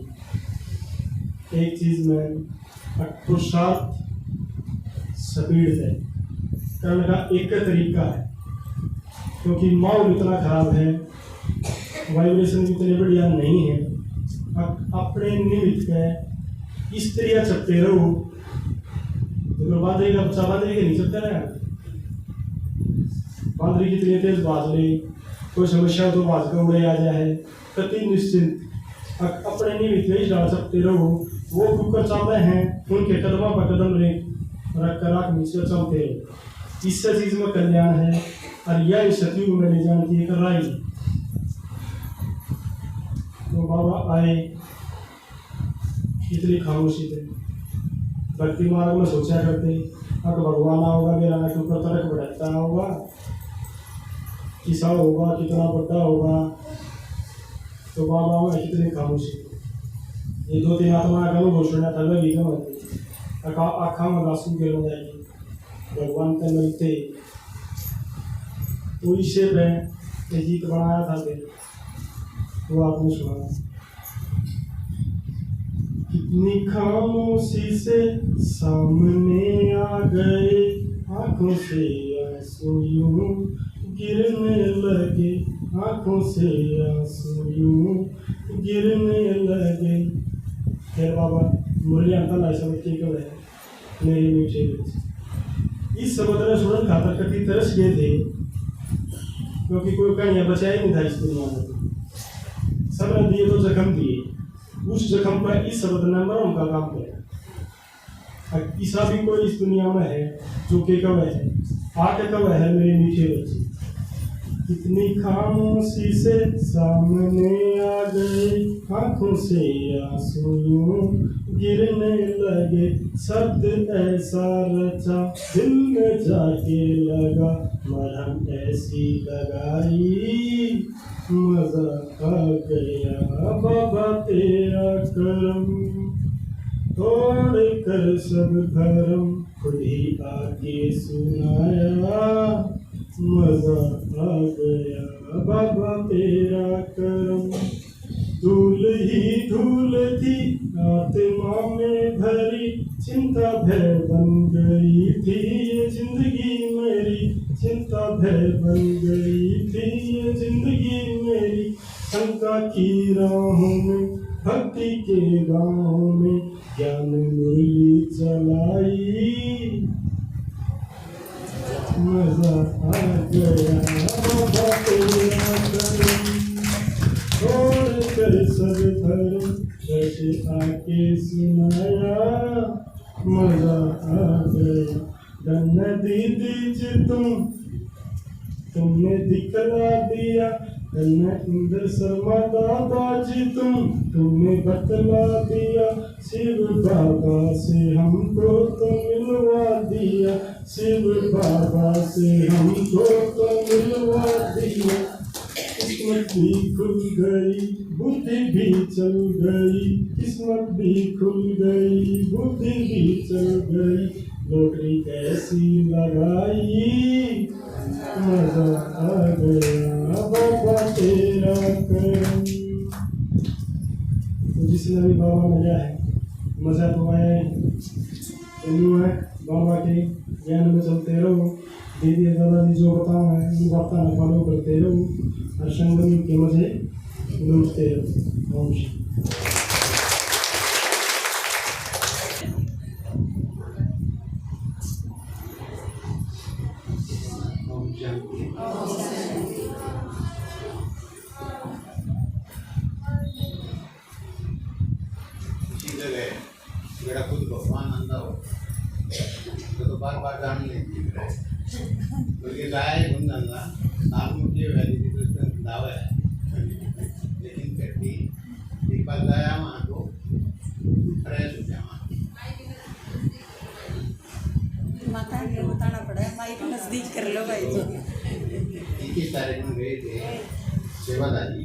एक चीज में पुरुषार्थ स्पीड है करने का एक तरीका है, क्योंकि माहौल इतना खराब है, वाइब्रेशन इतने बढ़िया नहीं है। अपने निमित्त के स्त्रियाँ चपटे रहो, तो बांदरी का बच्चा बांदरी के नहीं चपटा रहा, बांदरी कितनी तेज बाज ले, कोई समस्या तो बाज का उड़े आ जाए, कति निश्चिंत अपने निमित्त में डाल सकते रहो। वो कुकर चाहते हैं उनके कदमों पर कदम रख कर आँख नीचे चलते रहो, इससे चीज में कल्याण है। और यह सतयुग में ले जाने की कर रही। तो बाबा आए इतनी खामोशी थे, भक्ति मार्ग में सोचा करते अब भगवान होगा मेरा के ऊपर तरक बढ़ता होगा, किसा होगा कितना बड़ा होगा। तो बाबा में कितनी खामोशी, ये 2-3 आत्मा का घोषणा था लगी आखा में आंसू गिर जाएगी भगवान के मिलते। तो इसे मैं गीत बनाया था फिर वो आपने सुना। कितनी खामोशी से सामने आ गए, आंखों से आंसू यूं गिरने लगे, आंखों से आंसू यूं गिरने लगे। फिर बाबा मुरली अंकल ऐसा बच्चे क्यों है मेरी मीठे बच्चे। इस शब्द ने सुनने खातर कटी तरस गए थे, क्योंकि कोई कहीं बचा ही नहीं था इस दुनिया में। सब ने दिए तो जख्म दिए, उस जख्म पर इस शब्द ने मरम का काम किया। ऐसा भी कोई इस दुनिया में है जो के कवे है आके कवे है मेरे मीठे बच्चे, कितनी खामोशी से सामने आ गए, आंखों से आंसू यूं गिरने लगे, शब्द ऐसा रचा दिल में जाके लगा, मरहम ऐसी लगाई मजा आ गया। बाबा तेरा करम तोड़ कर सब भरम खुद ही आके सुनाया, मजा आ गया। बाबा तेरा करम धूल ही धूल थी आत्मा में भरी, चिंता भय बन गई थी ये जिंदगी मेरी, चिंता भय बन गई थी ये जिंदगी मेरी। शंका की राहों में भक्ति के गाँव में ज्ञान मुरली चलाई, मजा आ गया। बाबा तेरा करम छोड़ कर सब भरम कैसे आके सुनाया, मजा आ गया। धन्य दीदी जी तुमने दिखला दिया, धन्य इंद्र शर्मा दादा जी तुमने बतला दिया, शिव बाबा से हमको तो मिलवा दिया, शिव बाबा से हमको तो मिलवा दिया। किस्मत भी खुल गई बुद्धि भी चल गई, किस्मत भी खुल गई बुद्धि भी चल गई, लॉटरी कैसी लगाई मजा आ गया। बाबा तेरा करम। तो जिसने भी बाबा मिला है मजा तो आया है, बाबा के ज्ञान में चलते रहो, दीदी दादाजी जो बताओ है उन बातों में फॉलो करते रहो, हर संगम के मजे लूटते रहो। ओम इसी जगह मेरा खुद भगवान अंधा हो तो बार बार जान लेती है, क्योंकि गाय गुंदंगा नाम मुझे वैली की दावा है, लेकिन फिर भी एक बार गया वहाँ तो फ्रेश हो गया। माता ने बताना पड़ा है, माइक नजदीक कर लो भाई जी। 21 तारीख में गए थे सेवादारी,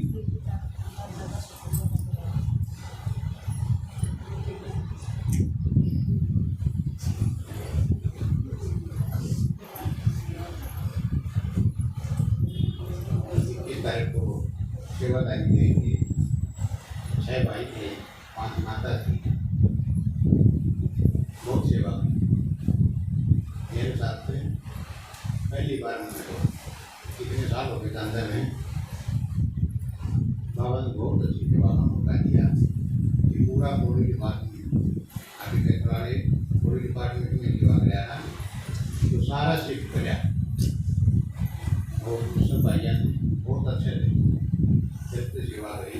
तारीख को सेवादारी गए थे, 6 भाई थे 5 माता थी, बहुत सेवा मेरे साथ थे। पहली बार मैंने कितने साल हो गए जानते में बाबा ने बहुत अच्छी सेवा का मौका दिया कि पूरा पूरे डिपार्टमेंट आर्किटेक्ट वाले पूरे डिपार्टमेंट में सेवा कराया, तो सारा शिफ्ट कराया और सब भाइयों ने बहुत अच्छे थे, जब सेवा रही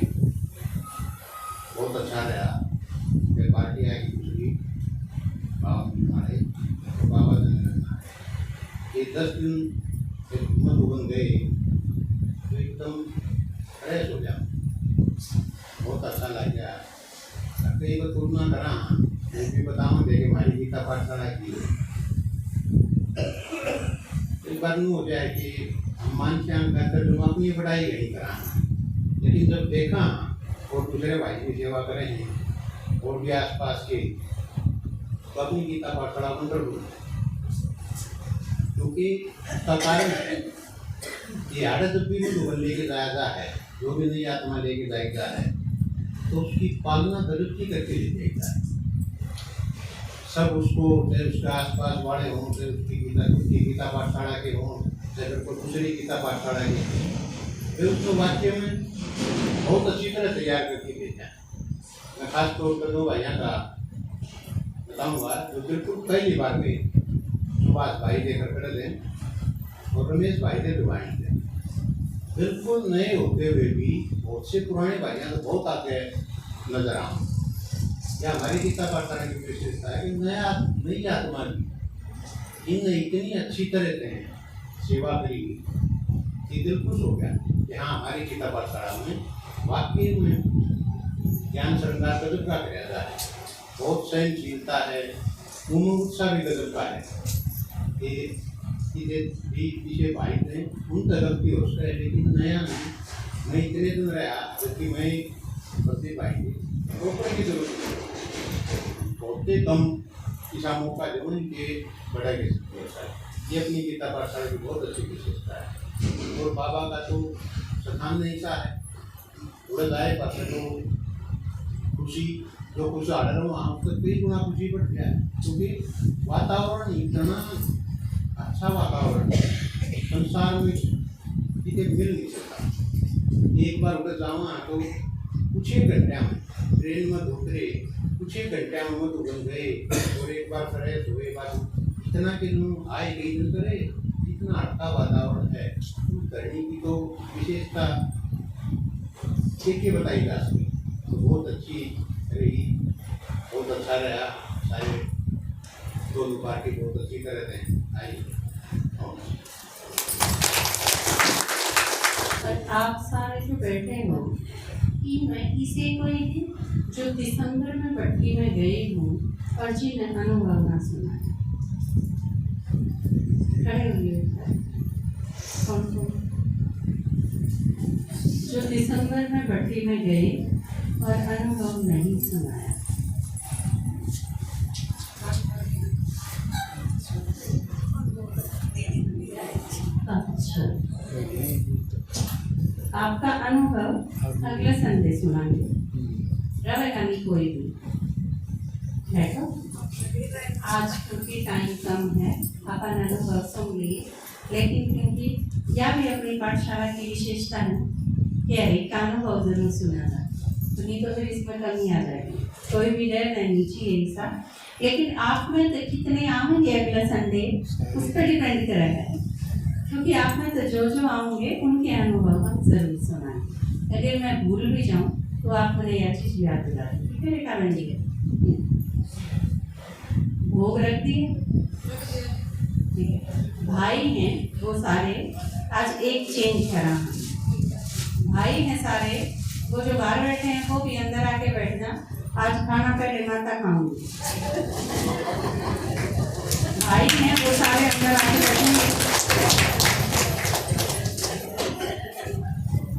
बहुत अच्छा रहा। फिर पार्टी आई दूसरी बाबा हमारे तो बाबा ने ये 10 दिन हिम्मत उगन गए तो एकदम फ्रेश हो गया, बहुत अच्छा लग गया। कई बार तुलना करा वो भी बताऊँ देखे हमारी गीता पाठशाला की एक बार नहीं हो गया है कि हम मानते हैं बेहतर तुम अपनी पढ़ाई नहीं कराना, लेकिन जब देखा और दूसरे भाई की सेवा करें और भी आसपास के तो अपनी गीता पाठशाला बंद कर दूँ, क्योंकि उसका कारण है कि आदत जब भी वो लेके जाया है, जो भी नई आत्मा लेके जाएगा है तो उसकी पालना दरिद्र करके ले जाएगा है। सब उसको चाहे उसके आसपास वाले हों, चाहे उसकी गीता पाठशाला के हों, चाहे कोई दूसरी गीता पाठशाला के, फिर उसको वाक्य में बहुत अच्छी तरह तैयार करके भेजा है। मैं खास तौर पर 2 भाइयों का बताऊँगा जो बिल्कुल पहली बार गए, सुभाष भाई देकर खड़े थे और रमेश भाई थे डिवाइन थे, बिल्कुल नए होते हुए भी बहुत से पुराने भाइयों तो बहुत आगे नजर आऊँ। या हमारी गीता पाठशाला की विशेषता है कि नई आत्मा की इन इतनी अच्छी तरह से सेवा करी ये दिल खुश हो गया कि हाँ हमारी गीता पाठशाला में वाकई में ज्ञान श्रृंगार गजब का रहता है, बहुत सहनशीलता है, उमंग उत्साह भी गजब का है। ये चीज़ें भी पीछे भाई ने उन तरफ की हो सके, लेकिन नया नहीं, मैं इतने दिन रहा जबकि मैं बदली भाई थी रोकने की जरूरत नहीं, बहुत ही कम ऐसा मौका जो इनके बढ़ा के सकते हैं। ये अपनी गीता पाठशाला की बहुत अच्छी विशेषता है। और बाबा का तो स्थान नहीं सा है, पूरे दाए पास तो खुशी जो कुछ आर्डर हो वहाँ उससे कई गुना खुशी बढ़ गया है, क्योंकि वातावरण इतना अच्छा वातावरण संसार में कितने मिल नहीं सकता। एक बार उधर जावा तो कुछ ही घंटे में ट्रेन में उतरे, कुछ ही घंटे में मत उगल गए और एक बार फ्रेश हुए, बाद इतना कि लोग आए गई न करे, इतना अच्छा वातावरण है। धरनी की तो विशेषता के बताई जा सके तो बहुत अच्छी रही, बहुत अच्छा रहा। सारे दोनों पार्टी बहुत अच्छी तरह से आई। पर आप सारे जो बैठे हो कि मैं किसी कोई थी जो दिसंबर में भट्टी में गई हूँ और जिन्हें अनुभव ना सुना है, खड़े हुए कौन जो दिसंबर में भट्टी में गए और अनुभव नहीं सुनाया। अच्छा, आपका अनुभव अगले संडे सुनाएंगे, रहेगा नहीं कोई भी, बैठो। आज क्योंकि टाइम कम है अपन अनुभव सुन लिए, लेकिन क्योंकि यह भी अपनी पाठशाला की विशेषता है कि एक अनुभव जरूर सुनाना, तो नहीं तो फिर इसमें कमी आ जाएगी। कोई भी रह नहीं चाहिए ऐसा, लेकिन आप में तो कितने आएंगे अगला संडे उस पर डिपेंड करेगा, क्योंकि आप में तो जो आओगे उनके अनुभव हम जरूर सुनाएंगे। अगर मैं भूल भी जाऊँ तो आप मुझे यह चीज़ याद दिला दें, ठीक है? कारण जी भोग रख दिए, ठीक है। भाई हैं वो सारे, आज एक चेंज करा हम, भाई हैं सारे, वो जो बाहर बैठे हैं वो भी अंदर आके बैठना। आज खाना पहले माता खाऊंगी।